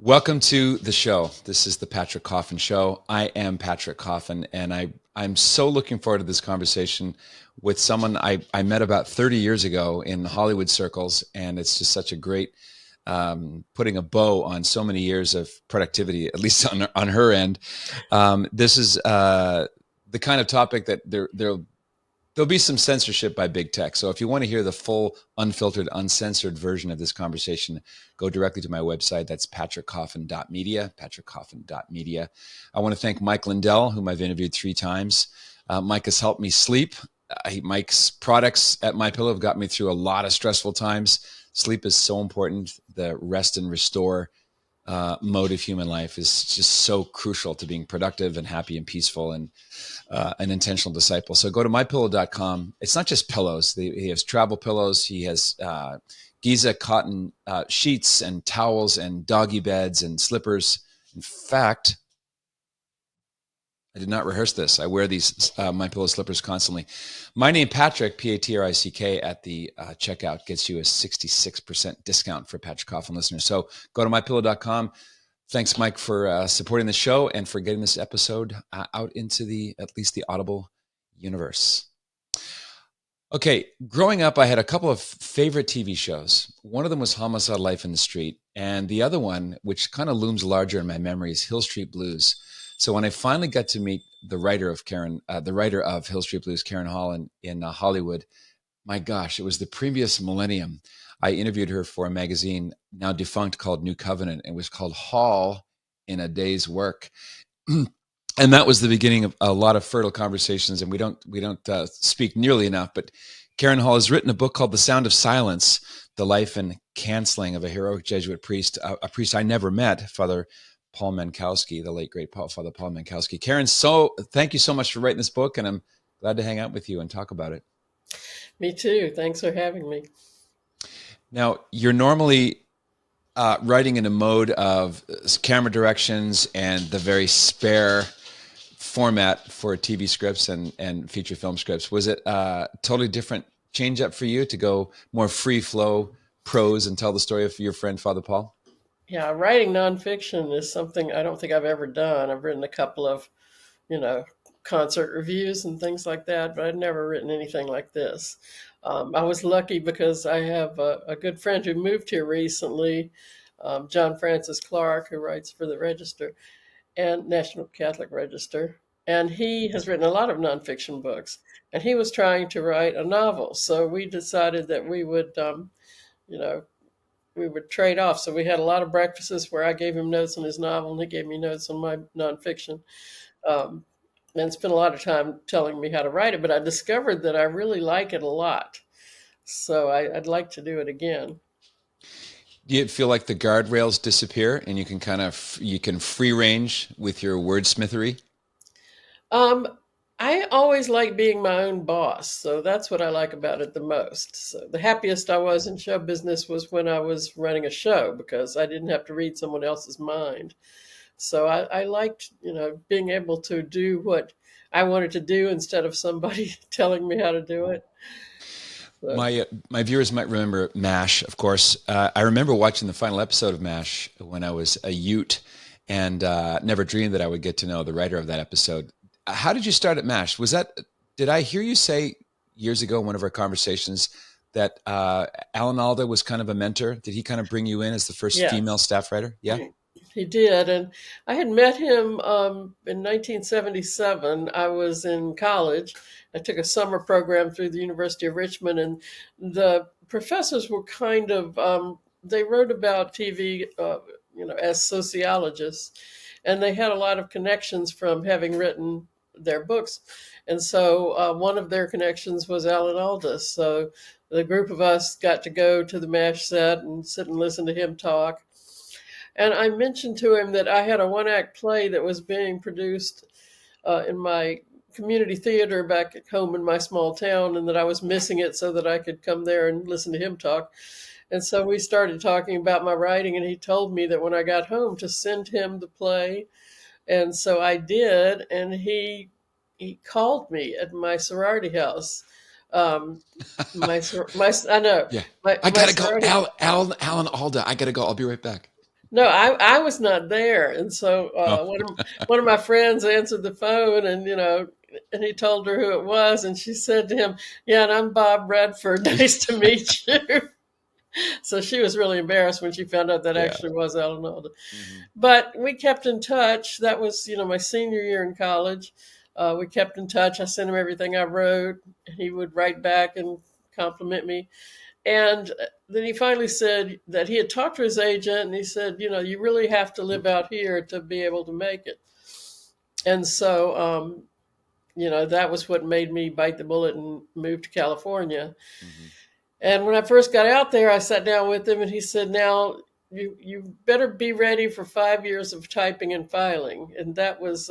Welcome to the show. This is the Patrick Coffin Show. I am Patrick Coffin, and I'm so looking forward to this conversation with someone I met about 30 years ago in Hollywood circles, and it's just such a great putting a bow on so many years of productivity, at least on her end. This is the kind of topic that there'll be some censorship by big tech. So if you want to hear the full, unfiltered, uncensored version of this conversation, go directly to my website. That's patrickcoffin.media, patrickcoffin.media. I want to thank Mike Lindell, whom I've interviewed 3 times. Mike has helped me sleep. Mike's products at MyPillow have got me through a lot of stressful times. Sleep is so important. The rest and restore mode of human life is just so crucial to being productive and happy and peaceful and an intentional disciple. So go to mypillow.com. It's not just pillows. He has travel pillows. He has Giza cotton sheets and towels and doggy beds and slippers. In fact, I did not rehearse this. I wear these MyPillow slippers constantly. My name, Patrick, Patrick, at the checkout gets you a 66% discount for Patrick Coffin listeners. So go to mypillow.com. Thanks, Mike, for supporting the show and for getting this episode out into at least the Audible universe. Okay, growing up, I had a couple of favorite TV shows. One of them was Homicide: Life in the Street, and the other one, which kind of looms larger in my memory, is Hill Street Blues. So when I finally got to meet the writer of Hill Street Blues, Karen Hall, in Hollywood, my gosh, it was the previous millennium. I interviewed her for a magazine now defunct called New Covenant. It was called Hall in a Day's Work. And that was the beginning of a lot of fertile conversations, and we don't speak nearly enough. But Karen Hall has written a book called The Sound of Silence: The Life and Canceling of a Heroic Jesuit Priest, a priest I never met, Father Paul Mankowski, the late great Father Paul Mankowski. Karen, thank you so much for writing this book, and I'm glad to hang out with you and talk about it. Me too. Thanks for having me. Now, you're normally writing in a mode of camera directions and the very spare format for TV scripts and feature film scripts. Was it a totally different change up for you to go more free flow prose and tell the story of your friend Father Paul? Yeah, writing nonfiction is something I don't think I've ever done. I've written a couple of, you know, concert reviews and things like that, but I'd never written anything like this. I was lucky because I have a good friend who moved here recently, John Francis Clark, who writes for the Register and National Catholic Register. And he has written a lot of nonfiction books. And he was trying to write a novel. So we decided that you know, we would trade off. So we had a lot of breakfasts where I gave him notes on his novel and he gave me notes on my nonfiction. Um, and spent a lot of time telling me how to write it, but I discovered that I really like it a lot. So I'd like to do it again. Do you feel like the guardrails disappear and you can free range with your wordsmithery? Um, I always like being my own boss, so that's what I like about it the most. So the happiest I was in show business was when I was running a show because I didn't have to read someone else's mind. So I liked, being able to do what I wanted to do instead of somebody telling me how to do it. So, My viewers might remember M.A.S.H, of course. I remember watching the final episode of M.A.S.H when I was a Ute and never dreamed that I would get to know the writer of that episode. How did you start at M.A.S.H? Did I hear you say years ago in one of our conversations that Alan Alda was kind of a mentor? Did he kind of bring you in as the first female yes. staff writer? Yeah. He did, and I had met him in 1977. I was in college. I took a summer program through the University of Richmond, and the professors were kind of they wrote about TV, as sociologists, and they had a lot of connections from having written their books. And so one of their connections was Alan Alda. So the group of us got to go to the M.A.S.H set and sit and listen to him talk. And I mentioned to him that I had a one-act play that was being produced in my community theater back at home in my small town, and that I was missing it so that I could come there and listen to him talk. And so we started talking about my writing, and he told me that when I got home to send him the play. And so I did, and he called me at my sorority house. My I know Yeah. my I my gotta go. sorority. Alan Alda. I gotta go. I'll be right back. No, I was not there, and so Oh, one of my friends answered the phone, and and he told her who it was, and she said to him, "Yeah, and I'm Bob Redford. Nice to meet you." So she was really embarrassed when she found out that yeah. actually was Alan Alda. Hmm. But we kept in touch. That was, my senior year in college. We kept in touch. I sent him everything I wrote. He would write back and compliment me. And then he finally said that he had talked to his agent, and he said, you really have to live out here to be able to make it. And so, that was what made me bite the bullet and move to California. Hmm. And when I first got out there, I sat down with him, and he said, "Now you better be ready for 5 years of typing and filing." And that was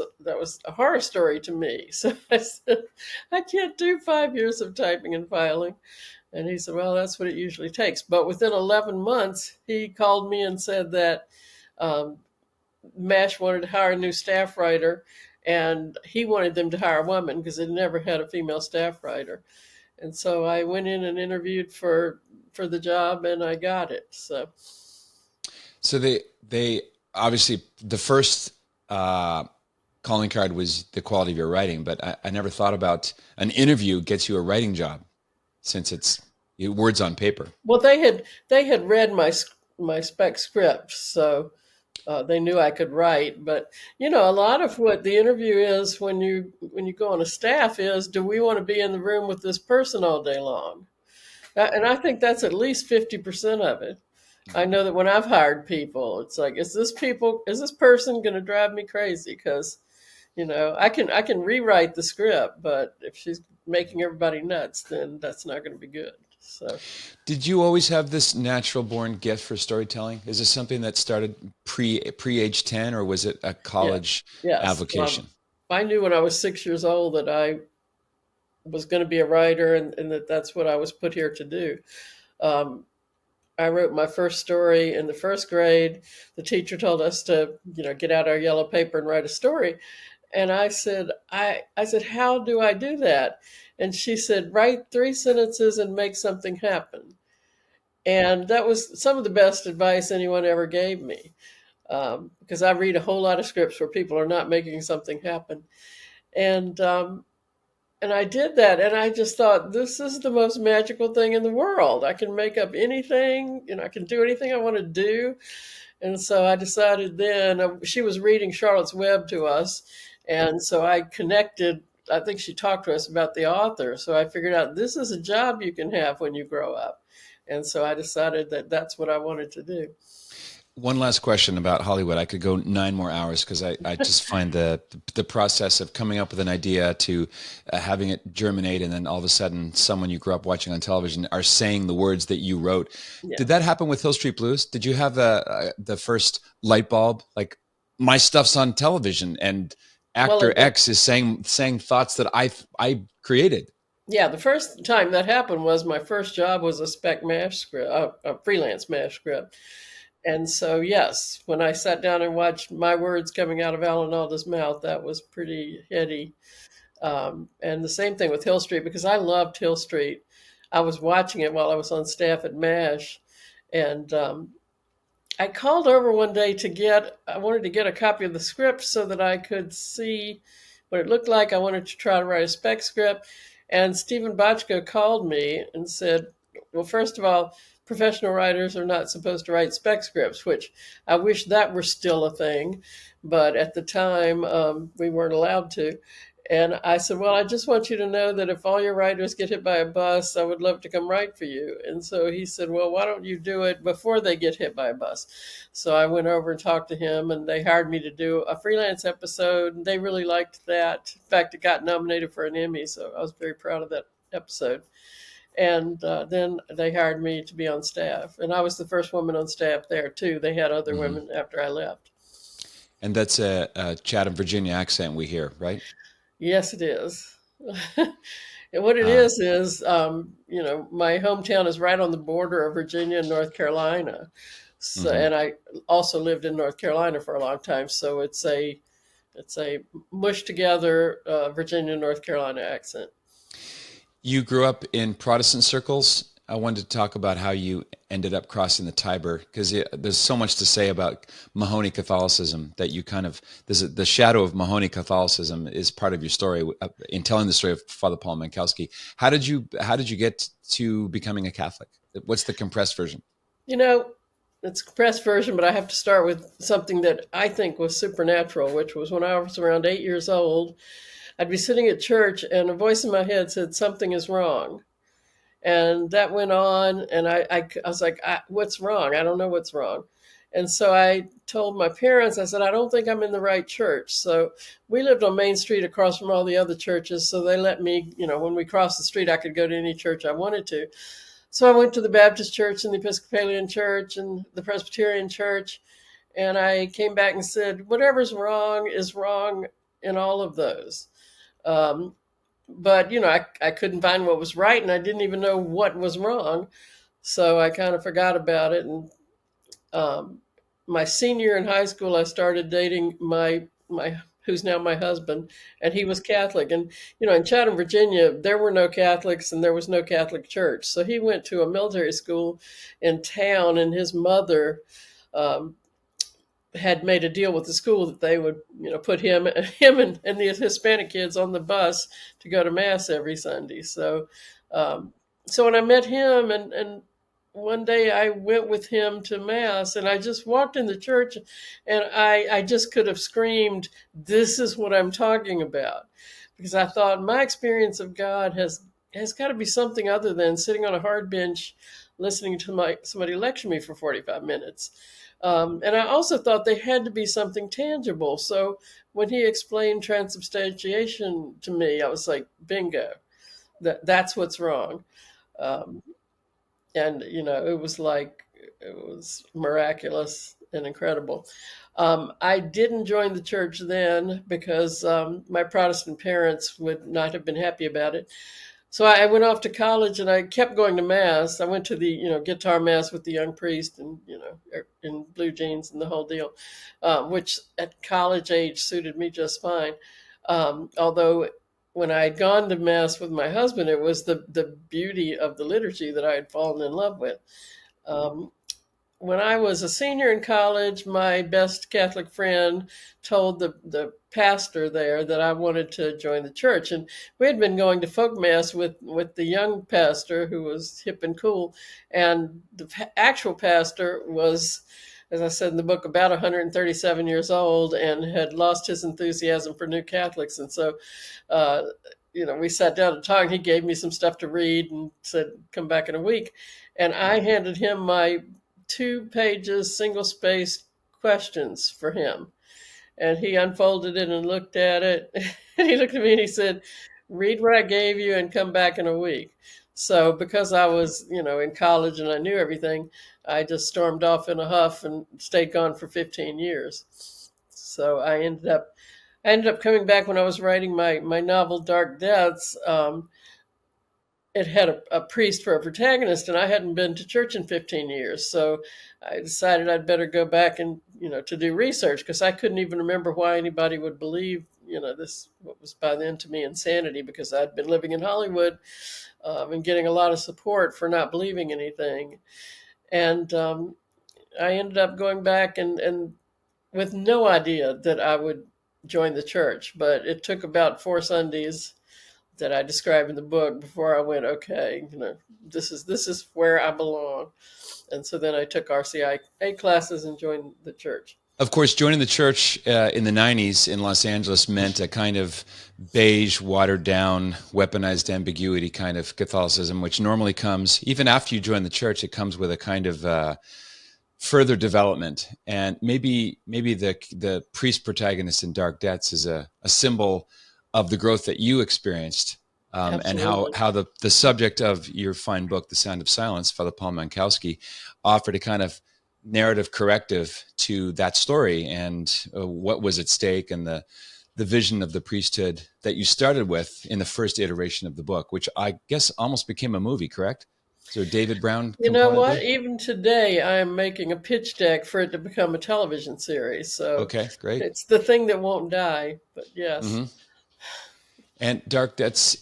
a horror story to me. So I said, "I can't do 5 years of typing and filing." And he said, "Well, that's what it usually takes." But within 11 months, he called me and said that um, M.A.S.H wanted to hire a new staff writer, and he wanted them to hire a woman because they never had a female staff writer. And so I went in and interviewed for the job, and I got it. So So they obviously the first calling card was the quality of your writing, but I never thought about an interview gets you a writing job since it's words on paper. well, they had read my spec script, so they knew I could write. But a lot of what the interview is when you go on a staff is, do we want to be in the room with this person all day long? And I think that's at least 50% of it. I know that when I've hired people, it's like, is this person going to drive me crazy? Because I can rewrite the script, but if she's making everybody nuts, then that's not going to be good. So Did you always have this natural born gift for storytelling? Is this something that started pre age 10, or was it a yeah, college yes, avocation? I knew when I was 6 years old that I was going to be a writer, and that's what I was put here to do. Um, I wrote my first story in the first grade. The teacher told us to, get out our yellow paper and write a story. And I said, how do I do that? And she said, write 3 sentences and make something happen. And that was some of the best advice anyone ever gave me, because I read a whole lot of scripts where people are not making something happen. And and I did that, and I just thought, this is the most magical thing in the world. I can make up anything, I can do anything I want to do. And so I decided then, she was reading Charlotte's Web to us. And so I connected, I think she talked to us about the author. So I figured out this is a job you can have when you grow up. And so I decided that that's what I wanted to do. One last question about Hollywood. I could go 9 more hours because I just find the process of coming up with an idea to having it germinate, and then all of a sudden someone you grew up watching on television are saying the words that you wrote. Yeah. Did that happen with Hill Street Blues? Did you have the first light bulb, like, my stuff's on television and Well, actor X is saying thoughts that I created? yeah, the first time that happened was my first job was a spec M.A.S.H script, a freelance M.A.S.H script. And so, yes, when I sat down and watched my words coming out of Alan Alda's mouth, that was pretty heady. And the same thing with Hill Street, because I loved Hill Street. I was watching it while I was on staff at M.A.S.H. And I called over one day I wanted to get a copy of the script so that I could see what it looked like. I wanted to try to write a spec script. And Stephen Bochco called me and said, well, first of all, professional writers are not supposed to write spec scripts, which I wish that were still a thing. But at the time, we weren't allowed to. And I said, well, I just want you to know that if all your writers get hit by a bus, I would love to come write for you. And so he said, well, why don't you do it before they get hit by a bus? So I went over and talked to him, and they hired me to do a freelance episode. And they really liked that. In fact, it got nominated for an Emmy. So I was very proud of that episode. And then they hired me to be on staff. And I was the first woman on staff there, too. They had other Hmm. women after I left. And that's a Chatham, Virginia accent we hear, right? Yes, it is. And what it Uh, is, my hometown is right on the border of Virginia and North Carolina. So, mhm. and I also lived in North Carolina for a long time. So it's a mush together Virginia North Carolina accent. You grew up in Protestant circles. I wanted to talk about how you ended up crossing the Tiber, because there's so much to say about Mahoney Catholicism that you kind of, the shadow of Mahoney Catholicism is part of your story in telling the story of Father Paul Mankowski. How did you get to becoming a Catholic? What's the compressed version? You know, it's a compressed version, but I have to start with something that I think was supernatural, which was when I was around 8 years old. I'd be sitting at church, and a voice in my head said, "Something is wrong." And that went on, and I was like, "What's wrong? I don't know what's wrong." And so I told my parents, I said, "I don't think I'm in the right church." So we lived on Main Street across from all the other churches. So they let me, when we crossed the street, I could go to any church I wanted to. So I went to the Baptist church and the Episcopalian church and the Presbyterian church. And I came back and said, "Whatever's wrong is wrong in all of those." Um, but I couldn't find what was right, and I didn't even know what was wrong, so I kind of forgot about it. And um, my senior year in high school, I started dating my who's now my husband, and he was Catholic. And in Chatham, Virginia, there were no Catholics, and there was no Catholic church. So he went to a military school in town, and his mother um, had made a deal with the school that they would, put him and the Hispanic kids on the bus to go to mass every Sunday. Um, so when I met him, and one day I went with him to mass, and I just walked in the church, and I just could have screamed, "This is what I'm talking about," because I thought my experience of God has got to be something other than sitting on a hard bench listening to somebody lecture me for 45 minutes. And I also thought there had to be something tangible. So when he explained transubstantiation to me, I was like, bingo, that's what's wrong. Um, and, it was miraculous and incredible. I didn't join the church then because my Protestant parents would not have been happy about it. So I went off to college, and I kept going to mass. I went to the, guitar mass with the young priest, and, in blue jeans and the whole deal, which at college age suited me just fine. Although when I had gone to mass with my husband, it was the beauty of the liturgy that I had fallen in love with. Um, when I was a senior in college, my best Catholic friend told the pastor there that I wanted to join the church. And we had been going to folk mass with the young pastor, who was hip and cool. And the actual pastor was, as I said in the book, about 137 years old and had lost his enthusiasm for New Catholics. And so, we sat down to talk, and he gave me some stuff to read and said, "Come back in a week." And I handed him my 2 pages, single spaced questions for him. And he unfolded it and looked at it. And he looked at me and he said, "Read what I gave you and come back in a week." So because I was, in college and I knew everything, I just stormed off in a huff and stayed gone for 15 years. So I ended up coming back when I was writing my novel Dark Deaths. It had a priest for a protagonist, and I hadn't been to church in 15 years. So I decided I'd better go back and, to do research, because I couldn't even remember why anybody would believe, this, what was by then to me insanity, because I'd been living in Hollywood and getting a lot of support for not believing anything. And I ended up going back and with no idea that I would join the church, but it took about 4 Sundays that I describe in the book before I went, okay, this is where I belong. And so then I took RCIA classes and joined the church. Of course, joining the church in the 90s in Los Angeles meant a kind of beige, watered down, weaponized ambiguity kind of Catholicism, which normally comes, even after you join the church, it comes with a kind of further development. And maybe the priest protagonist in Dark Debts is a symbol of the growth that you experienced, and how the subject of your fine book, The Sound of Silence, Father Paul Mankowski, offered a kind of narrative corrective to that story, and what was at stake, and the vision of the priesthood that you started with in the first iteration of the book, which I guess almost became a movie, correct? So David Brown. You know what? Even today, I am making a pitch deck for it to become a television series. So okay, great. It's the thing that won't die. But yes. Mm-hmm. And Dark Debts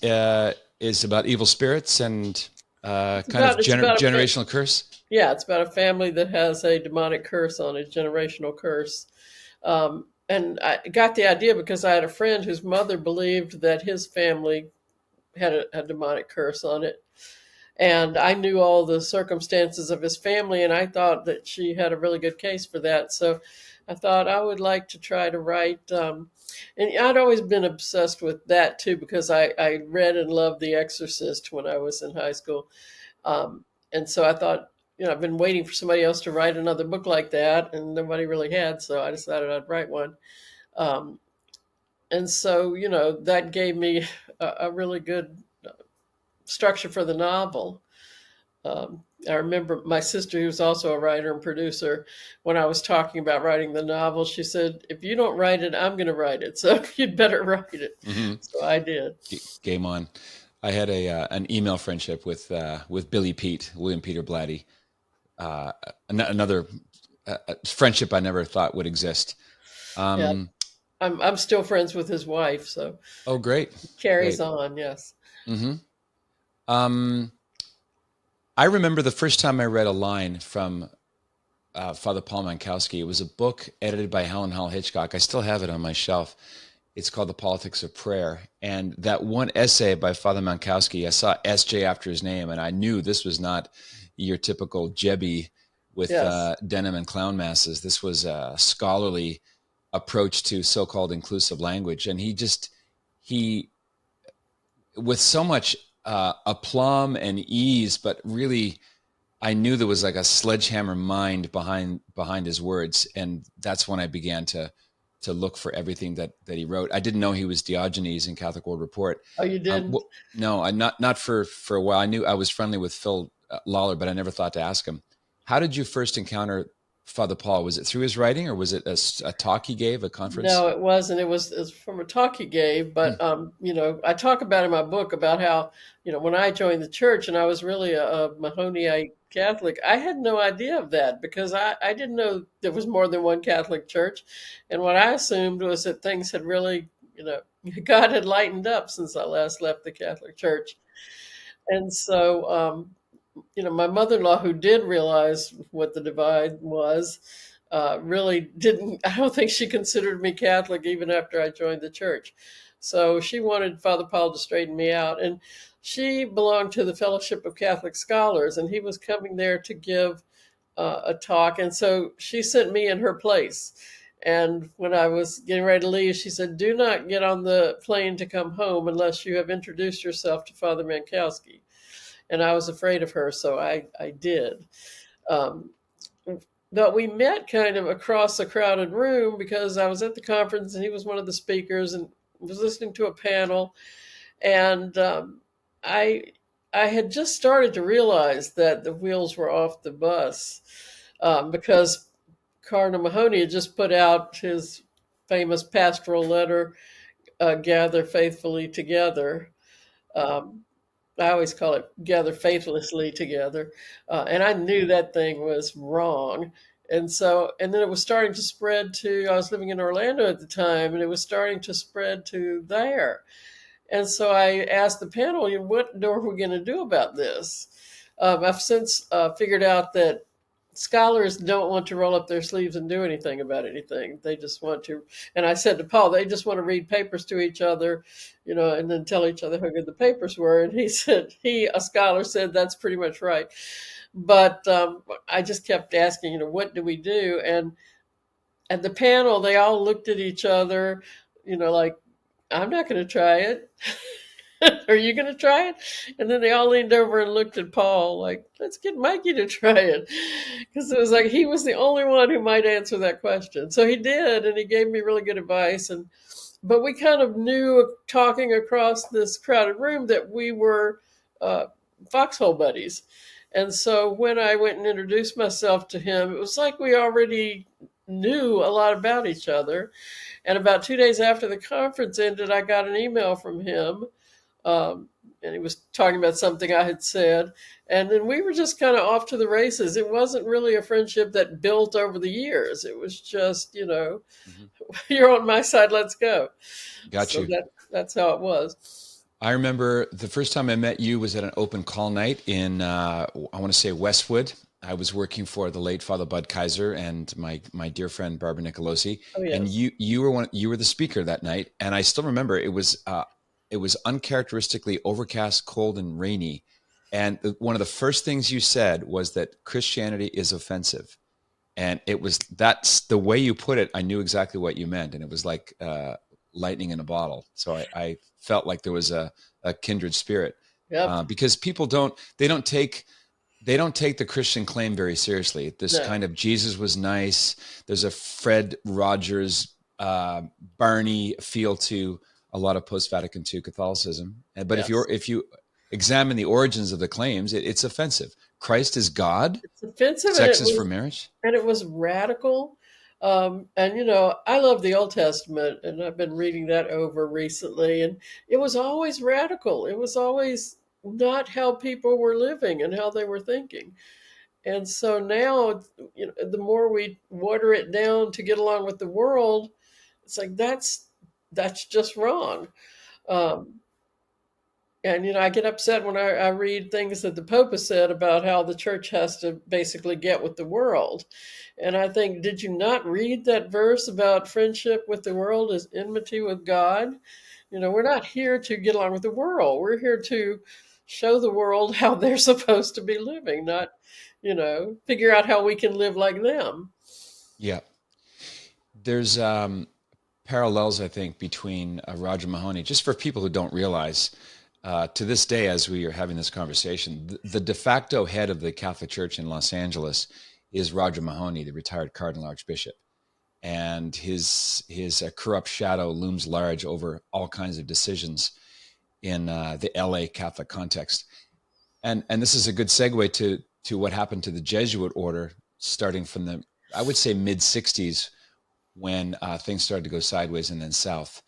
is about evil spirits and Kind of it's about generational curse. yeah, it's about a family that has a demonic curse on it, generational curse. And I got the idea because I had a friend whose mother believed that his family had a demonic curse on it. And I knew all the circumstances of his family, and I thought that she had a really good case for that. So I thought I would like to try to write. And I'd always been obsessed with that too, because I read and loved The Exorcist when I was in high school. And so I thought, I've been waiting for somebody else to write another book like that, and nobody really had. So I decided I'd write one. Um, and so, that gave me a really good structure for the novel. I remember my sister, who's also a writer and producer, when I was talking about writing the novel, she said, "If you don't write it, I'm going to write it. So you'd better write it." Hmm. So I did. Game on. I had a an email friendship with Billy Pete, William Peter Blatty. Uh, Another friendship I never thought would exist. Yeah, Um, I'm still friends with his wife, so oh, great, carries great. on. Yes. Hmm. Um, I remember the first time I read a line from Father Paul Mankowski. It was a book edited by Helen Hall Hitchcock. I still have it on my shelf. It's called The Politics of Prayer. And that one essay by Father Mankowski, I saw S.J. after his name, and I knew this was not your typical Jebby with Yes. denim and clown masses. This was a scholarly approach to so-called inclusive language. And he, with so much aplomb and ease, but really I knew there was like a sledgehammer mind behind his words, and that's when I began to look for everything that he wrote. I didn't know he was Diogenes in Catholic World Report. Oh, you didn't? No, I not for a while. I knew I was friendly with Phil Lawler, but I never thought to ask him. How did you first encounter Father Paul? Was it through his writing, or was it a talk he gave, a conference? No, it wasn't. It was from a talk he gave. Hmm. But I talk about in my book about how, when I joined the church and I was really a Mahoneyite Catholic, I had no idea of that because I didn't know there was more than one Catholic church. And what I assumed was that things had really, God had lightened up since I last left the Catholic Church. And so, my mother-in-law, who did realize what the divide was, really didn't. I don't think she considered me Catholic even after I joined the church. So she wanted Father Paul to straighten me out, and she belonged to the Fellowship of Catholic Scholars, and he was coming there to give a talk, and so she sent me in her place. And when I was getting ready to leave, she said, "Do not get on the plane to come home unless you have introduced yourself to Father Mankowski." And I was afraid of her, so I did. Um, but we met kind of across a crowded room because I was at the conference and he was one of the speakers and was listening to a panel. And I I had just started to realize that the wheels were off the bus because Cardinal Mahoney had just put out his famous pastoral letter, "Gather Faithfully Together." Um, I always call it "Gather Faithlessly Together," and I knew that thing was wrong. And then it was starting to spread to. I was living in Orlando at the time, and it was starting to spread to there. And so I asked the panel, what are we going to do about this? I've since figured out that scholars don't want to roll up their sleeves and do anything about anything. They just want to. And I said to Paul, they just want to read papers to each other, and then tell each other how good the papers were. And he said, a scholar said, that's pretty much right. But I just kept asking, what do we do? And at the panel, they all looked at each other, like, I'm not going to try it. Are you going to try it? And then they all leaned over and looked at Paul like, let's get Mikey to try it. Because it was like he was the only one who might answer that question. So he did, and he gave me really good advice. But we kind of knew, talking across this crowded room, that we were foxhole buddies. And so when I went and introduced myself to him, it was like we already knew a lot about each other. And about 2 days after the conference ended, I got an email from him, and he was talking about something I had said. And then we were just kind of off to the races. It wasn't really a friendship that built over the years. It was just, Hmm. you're on my side, let's go. Got So you. that's how it was. I remember the first time I met you was at an open call night in, I want to say Westwood. I was working for the late Father Bud Kaiser and my dear friend Barbara Nicolosi, Oh and yes, you were the speaker that night, and I still remember it was uncharacteristically overcast, cold, and rainy, and one of the first things you said was that Christianity is offensive, and it was that's the way you put it. I knew exactly what you meant, and it was like lightning in a bottle. So I felt like there was a kindred spirit yep, because people they don't take the Christian claim very seriously. This no, kind of Jesus was nice. There's a Fred Rogers, Barney feel to a lot of post Vatican II Catholicism. But yes. if you examine the origins of the claims, it's offensive. Christ is God. It's offensive, Sex is for marriage. and it was radical. And I love the Old Testament, and I've been reading that over recently. And it was always radical. It was always not how people were living and how they were thinking. And so now, the more we water it down to get along with the world, it's like that's just wrong. Um, and I get upset when I read things that the Pope has said about how the church has to basically get with the world. And I think, did you not read that verse about friendship with the world is enmity with God? We're not here to get along with the world. We're here to show the world how they're supposed to be living, not, figure out how we can live like them. Yeah. There's parallels, I think, between Roger Mahoney, just for people who don't realize, to this day, as we are having this conversation, the de facto head of the Catholic Church in Los Angeles is Roger Mahoney, the retired Cardinal Archbishop. And his corrupt shadow looms large over all kinds of decisions in the LA Catholic context. And this is a good segue to what happened to the Jesuit order starting from the, I would say, mid 60s, when things started to go sideways and then south.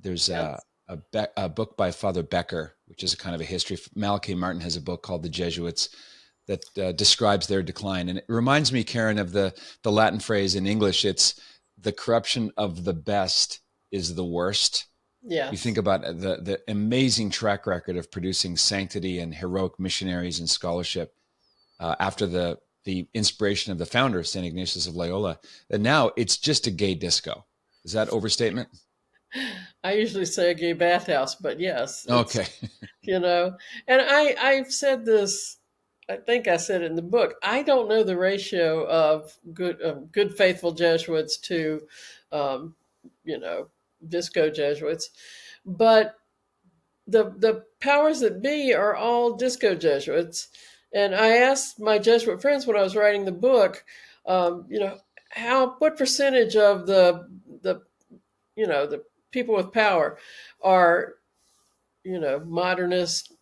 There's Yes. a book by Father Becker, which is a kind of a history. Malachi Martin has a book called The Jesuits that describes their decline. And it reminds me, Karen, of the Latin phrase in English. It's the corruption of the best is the worst. You think Yes. about the amazing track record of producing sanctity and heroic missionaries and scholarship after the inspiration of the founder, St. Ignatius of Loyola, and now it's just a gay disco. Is that overstatement? I usually say a gay bathhouse, but yes, it's, Okay. you know, and I've said this. I think I said it in the book. I don't know the ratio of good faithful Jesuits to, um, you know, disco Jesuits, but the powers that be are all disco Jesuits. And I asked my Jesuit friends when I was writing the book, how what percentage of the people with power are modernist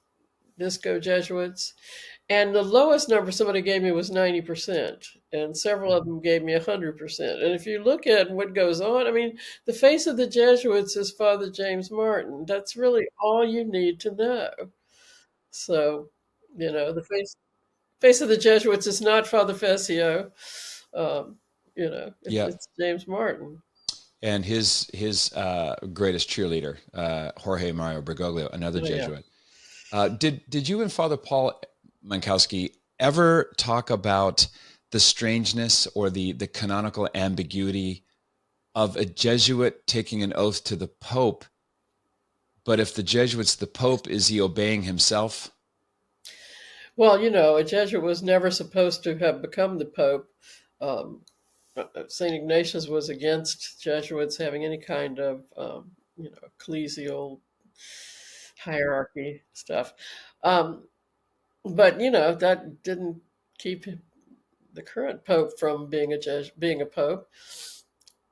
disco Jesuits, and the lowest number somebody gave me was 90%, and several of them gave me 100%. And if you look at what goes on, I mean, the face of the Jesuits is Father James Martin. That's really all you need to know. So, the face of the Jesuits is not Father Fessio. Um, Yeah. it's James Martin. And his greatest cheerleader, Jorge Mario Bergoglio, another Oh, yeah. Jesuit. Did you and Father Paul Mankowski ever talk about the strangeness or the canonical ambiguity of a Jesuit taking an oath to the Pope? But if the Jesuit's the Pope, is he obeying himself? Well, a Jesuit was never supposed to have become the Pope. Um, St. Ignatius was against Jesuits having any kind of, ecclesial hierarchy stuff. Um, but, that didn't keep the current Pope from being a Pope.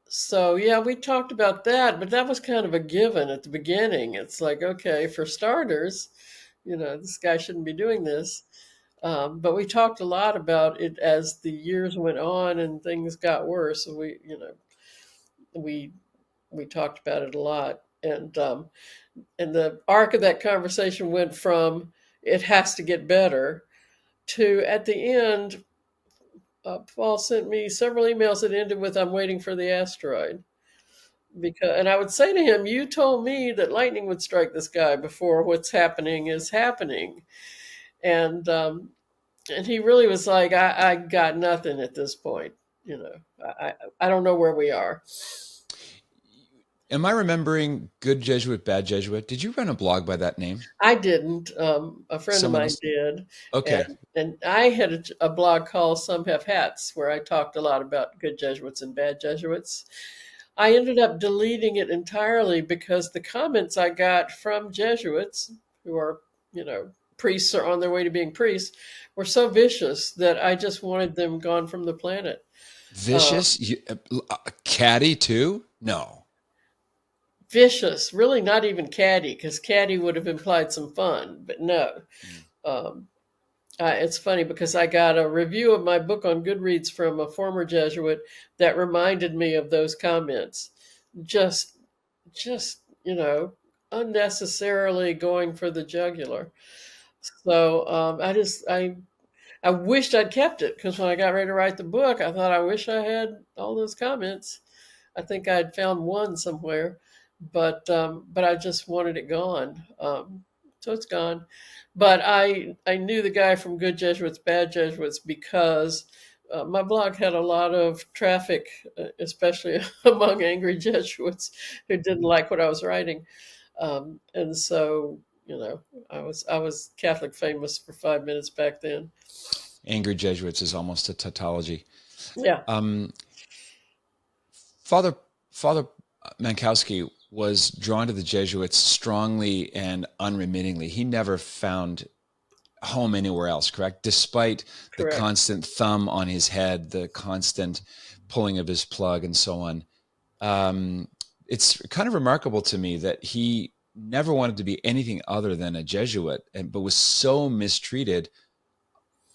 So, yeah, we talked about that, but that was kind of a given at the beginning. It's like, okay, for starters, this guy shouldn't be doing this. But we talked a lot about it as the years went on and things got worse. So we we talked about it a lot, and the arc of that conversation went from it has to get better to at the end, Paul sent me several emails that ended with I'm waiting for the asteroid. because, and I would say to him, "You told me that lightning would strike this guy before what's happening is happening," and and he really was like, I got nothing at this point. You know, I don't know where we are." Am I remembering Good Jesuit, Bad Jesuit? Did you run a blog by that name? I didn't. A friend of Someone mine else? did, Okay. and I had a blog called "Some Have Hats," where I talked a lot about good Jesuits and bad Jesuits. I ended up deleting it entirely because the comments I got from Jesuits, who are, you know, priests or on their way to being priests, were so vicious that I just wanted them gone from the planet. Vicious? Catty too? No. Vicious, really not even catty, because catty would have implied some fun, but no. Mm. Um, it's funny because I got a review of my book on Goodreads from a former Jesuit that reminded me of those comments. Just, just unnecessarily going for the jugular. So I wished I'd kept it because when I got ready to write the book, I thought I wish I had all those comments. I think I'd found one somewhere, but I just wanted it gone. So it's gone. But I knew the guy from Good Jesuits, Bad Jesuits because my blog had a lot of traffic, especially among angry Jesuits who didn't like what I was writing, and so I was Catholic famous for 5 minutes back then. Angry Jesuits is almost a tautology. Yeah, Um, Father Mankowski was drawn to the Jesuits strongly and unremittingly. He never found home anywhere else, correct? Despite the correct. constant thumb on his head, the constant pulling of his plug, and so on. Um, it's kind of remarkable to me that he never wanted to be anything other than a Jesuit, but was so mistreated.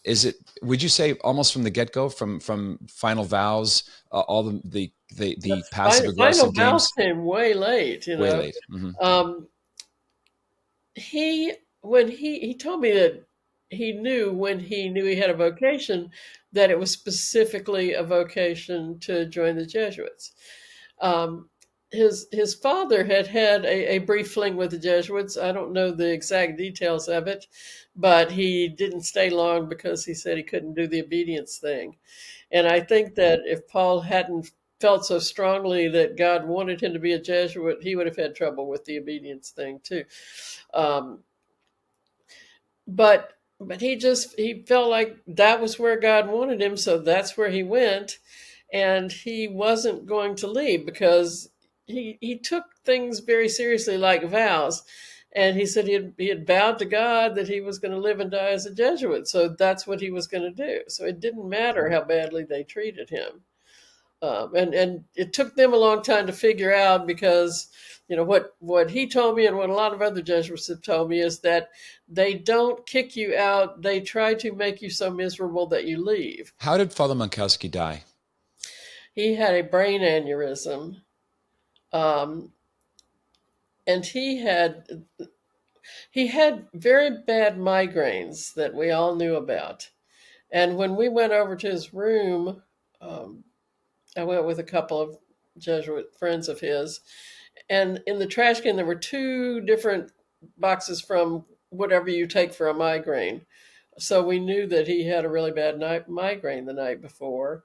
Is it? Would you say almost from the get go, from final vows, all The the passive final aggressive vows games, came way late. way late? Hmm. Um, he when he told me that he knew when he knew he had a vocation that it was specifically a vocation to join the Jesuits. Um, his father had had a brief fling with the Jesuits. I don't know the exact details of it, but he didn't stay long because he said he couldn't do the obedience thing. And I think that if Paul hadn't felt so strongly that God wanted him to be a Jesuit, he would have had trouble with the obedience thing too. Um, but he felt like that was where God wanted him, so that's where he went, and he wasn't going to leave because he took things very seriously, like vows. And he said he had vowed to God that he was going to live and die as a Jesuit, so that's what he was going to do. So it didn't matter how badly they treated him. And it took them a long time to figure out because what he told me and what a lot of other Jesuits have told me is that they don't kick you out; they try to make you so miserable that you leave. How did Father Mankowski die? He had a brain aneurysm, um, and he had very bad migraines that we all knew about. And when we went over to his room, um, I went with a couple of Jesuit friends of his, and in the trash can there were two different boxes from whatever you take for a migraine. So we knew that he had a really bad migraine the night before,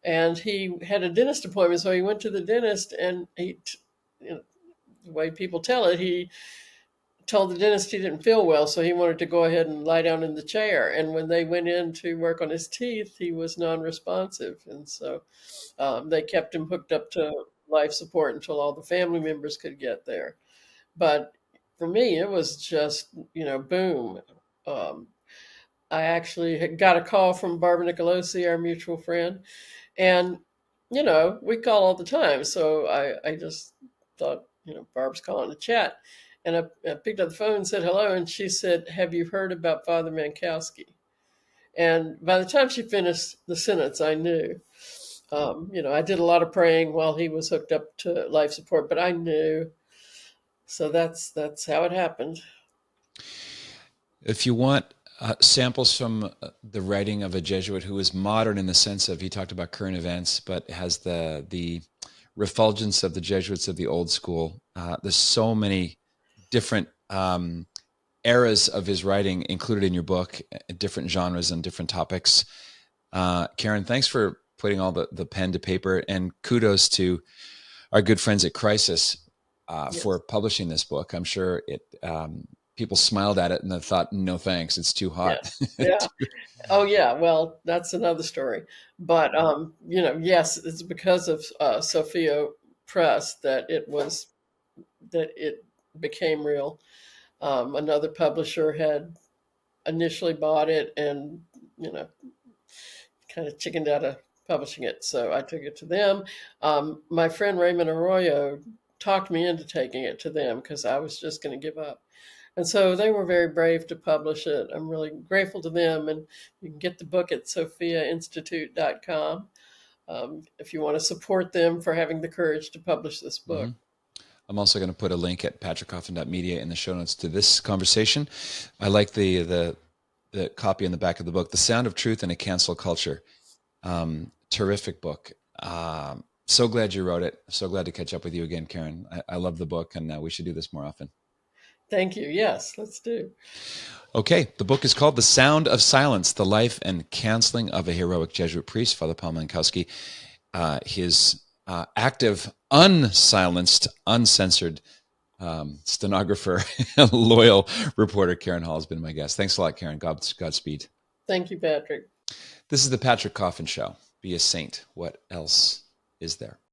and he had a dentist appointment. So he went to the dentist, and the way people tell it, he told the dentist he didn't feel well, so he wanted to go ahead and lie down in the chair. And when they went in to work on his teeth, he was non-responsive, and so they kept him hooked up to life support until all the family members could get there. But for me, it was just, boom. Um, I actually had got a call from Barbara Nicolosi, our mutual friend, and we call all the time. So I just thought, Barb's calling to chat, and I picked up the phone and said hello, and she said, "Have you heard about Father Mankowski?" And by the time she finished the sentence, I knew. I did a lot of praying while he was hooked up to life support, but I knew. So that's how it happened. If you want samples from the writing of a Jesuit who is modern in the sense of he talked about current events, but has the refulgence of the Jesuits of the old school. There's so many different eras of his writing included in your book, different genres and different topics. Karen, thanks for putting all the pen to paper, and kudos to our good friends at Crisis Yes. for publishing this book. I'm sure people smiled at it and they thought, no thanks, it's too hot. Yeah. Oh yeah, well, that's another story. But yes, it's because of Sophia Press that it became real. Another publisher had initially bought it and kind of chickened out of publishing it, so I took it to them. My friend Raymond Arroyo talked me into taking it to them because I was just going to give up. And so they were very brave to publish it. I'm really grateful to them. And you can get the book at sophiainstitute.com if you want to support them for having the courage to publish this book. I'm also going to put a link at patrickcoffin.media in the show notes to this conversation. I like the copy in the back of the book, The Sound of Truth in a Cancel Culture. Terrific book. So glad you wrote it. So glad to catch up with you again, Karen. I love the book, and we should do this more often. Thank you. Yes, let's do. Okay, the book is called The Sound of Silence, The Life and Canceling of a Heroic Jesuit Priest, Father Paul Mankowski. His active, unsilenced, uncensored stenographer, loyal reporter, Karen Hall, has been my guest. Thanks a lot, Karen. Godspeed. Thank you, Patrick. This is the Patrick Coffin Show. Be a saint. What else is there?